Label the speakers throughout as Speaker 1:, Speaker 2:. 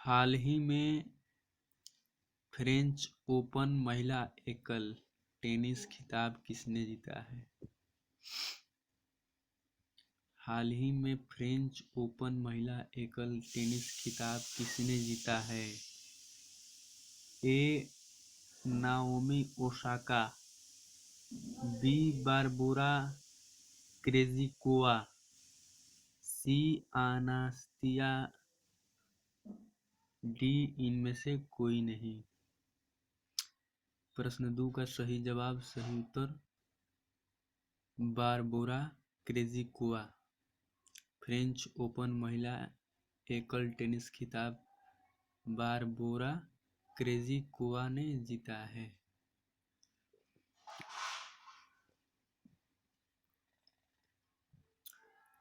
Speaker 1: हाल ही में French open महिला एकल टेनिस खिताब किसने जीता है? हाल ही में फ्रेंच ओपन महिला एकल टेनिस खिताब किसने जीता है? A. Naomi Osaka, B. Barbora Krejcikova, C. Anastasia, D. इनमें से कोई नहीं। प्रश्न 2 का सही जवाब, सही उत्तर बारबोरा क्रेजिकोवा। फ्रेंच ओपन महिला एकल टेनिस खिताब बारबोरा क्रेजिकोवा ने जीता है।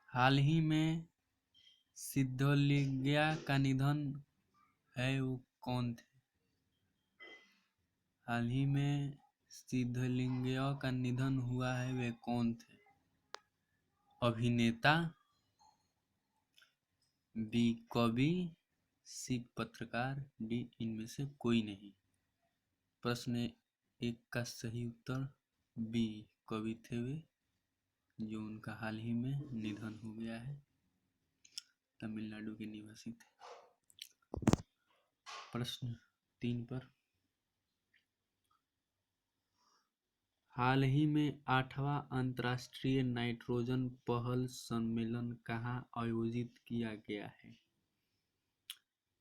Speaker 1: हाल ही में सिद्धलिंगय्या का निधन है, वो कौन थे? हाल ही में सिद्धलिंगय्या का निधन हुआ है, वे कौन थे? अभिनेता, बी. कवि, सी. पत्रकार, डी. इनमें से कोई नहीं। प्रश्न 1 का सही उत्तर बी. कवि थे वे, जो उनका हाल ही में निधन हो गया है। तमिलनाडु के निवासी थे। प्रश्न 3 पर, हाल ही में 8वां अंतर्राष्ट्रीय नाइट्रोजन पहल सम्मेलन कहाँ आयोजित किया गया है?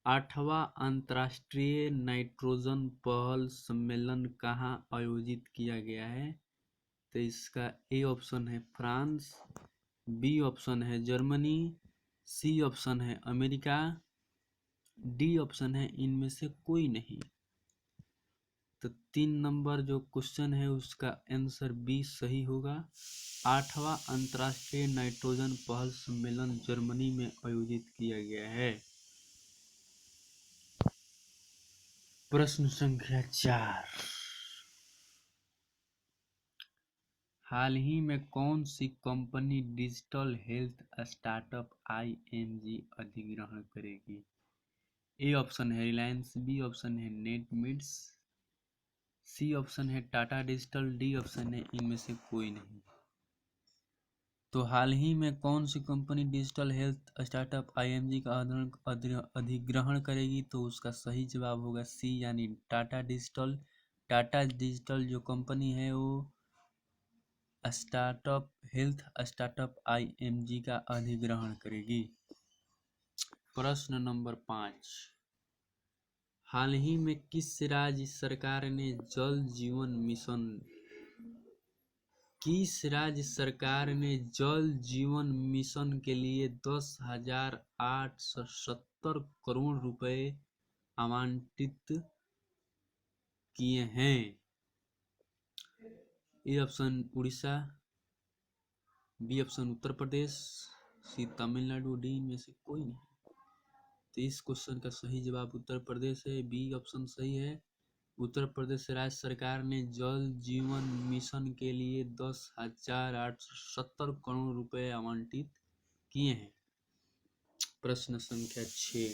Speaker 1: 8वां अंतर्राष्ट्रीय नाइट्रोजन पहल सम्मेलन कहाँ आयोजित किया गया है? तो इसका ए ऑप्शन है फ्रांस, बी ऑप्शन है जर्मनी, सी ऑप्शन है अमेरिका, डी ऑप्शन है इनमें से कोई नहीं। तो 3 नंबर जो क्वेश्चन है उसका आंसर बी सही होगा। 8वां अंतर्राष्ट्रीय नाइट्रोजन पहल सम्मेलन जर्मनी में आयोजित किया गया है। प्रश्न संख्या 4, हाल ही में कौन सी company digital health startup IMG अधिग्रहण करेगी? ए ऑप्शन है रिलायंस, बी ऑप्शन है नेटमिट्स, सी ऑप्शन है टाटा डिजिटल, डी ऑप्शन है इनमें से कोई नहीं। तो हाल ही में कौन सी company digital health startup IMG का अधिग्रहण करेगी? तो उसका सही जवाब होगा सी, यानी टाटा डिजिटल। टाटा डिजिटल जो कंपनी है वो स्टार्टअप हेल्थ स्टार्टअप IMG का अधिग्रहण करेगी। प्रश्न नंबर 5, हाल ही में किस राज्य सरकार ने जल जीवन मिशन के लिए 10,870 करोड़ रुपए आवंटित किए हैं? A option Orissa, B option Uttar Pradesh, C Tamil Nadu, D में से कोई नहीं। तो इस क्वेश्चन का सही जवाब उत्तर प्रदेश है, बी ऑप्शन सही है। उत्तर प्रदेश राज्य सरकार ने जल जीवन मिशन के लिए 10,870 करोड़ रुपए आवंटित किए हैं। प्रश्न संख्या 6,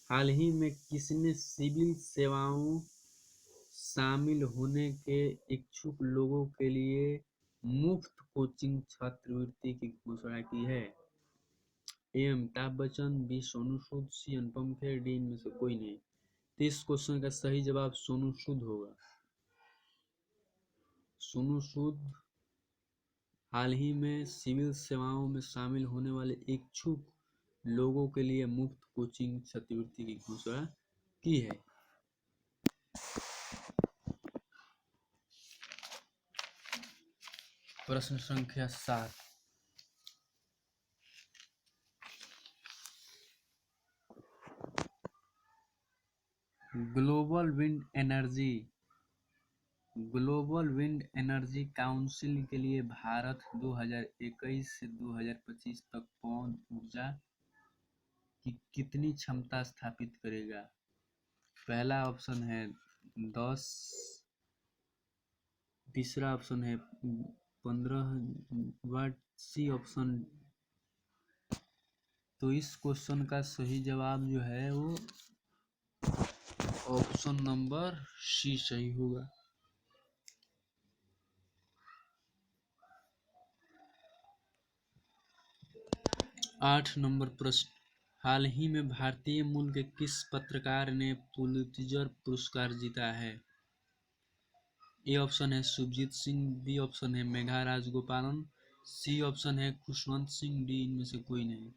Speaker 1: हाल ही में किसने सिविल सेवाओं शामिल होने के इच्छुक लोगों के लिए मुफ्त कोचिंग छात्रवृत्ति की घोषणा की है? ए अमिताभ बच्चन, बी सोनू सूद, सी अनुपम खेर, डी इनमें से कोई नहीं। तो इस क्वेश्चन का सही जवाब सोनू सूद होगा। सोनू सूद हाल ही में सिविल सेवाओं में शामिल होने वाले इच्छुक लोगों के लिए मुफ्त कोचिंग छात्रवृत्ति की घोषणा की है। प्रश्न संख्या 7, ग्लोबल विंड एनर्जी काउंसिल के लिए भारत 2021 से 2025 तक पवन ऊर्जा की कितनी क्षमता स्थापित करेगा? पहला ऑप्शन है 10, तीसरा ऑप्शन है 15 वाट, सी ऑप्शन तो इस क्वेश्चन का सही जवाब जो है वो ऑप्शन नंबर सी सही होगा। 8 नंबर प्रश्न, हाल ही में भारतीय मूल के किस पत्रकार ने पुलित्जर पुरस्कार जीता है? ए ऑप्शन है शुभजीत सिंह, बी ऑप्शन है मेघा राजगोपालन, सी ऑप्शन है खुशवंत सिंह, डी इनमें से कोई नहीं।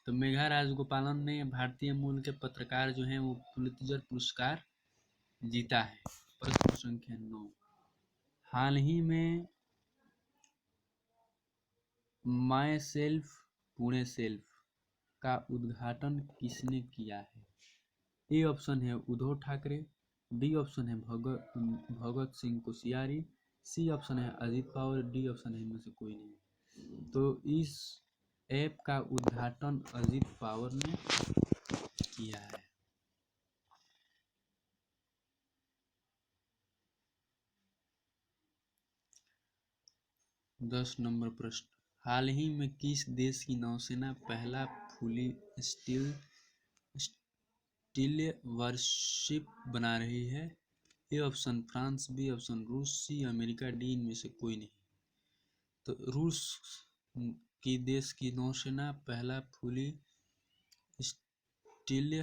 Speaker 1: तो मेघा राजगोपालन ने भारतीय मूल के पत्रकार जो हैं वो पुलित्जर पुरस्कार जीता है। प्रश्न संख्या 9, हाल ही में माय सेल्फ पुणे सेल्फ का उद्घाटन किसने किया है? ए ऑप्शन है उद्धव ठाकरे, बी ऑप्शन है भगत सिंह कोश्यारी, सी ऑप्शन है अजित पवार, डी ऑप्शन है इनमें से कोई नहीं। तो इस ऐप का उद्घाटन अजित पवार ने किया है। 10 नंबर प्रश्न, हाल ही में किस देश की नौसेना पहला फुली स्टील वारशिप बना रही है? A option France, B option रूस, सी अमेरिका, डी इनमें से कोई नहीं। तो रूस की देश की नौसेना पहला फुली स्टील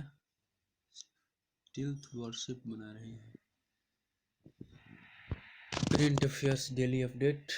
Speaker 1: वारशिप बना रही है। Current affairs daily update.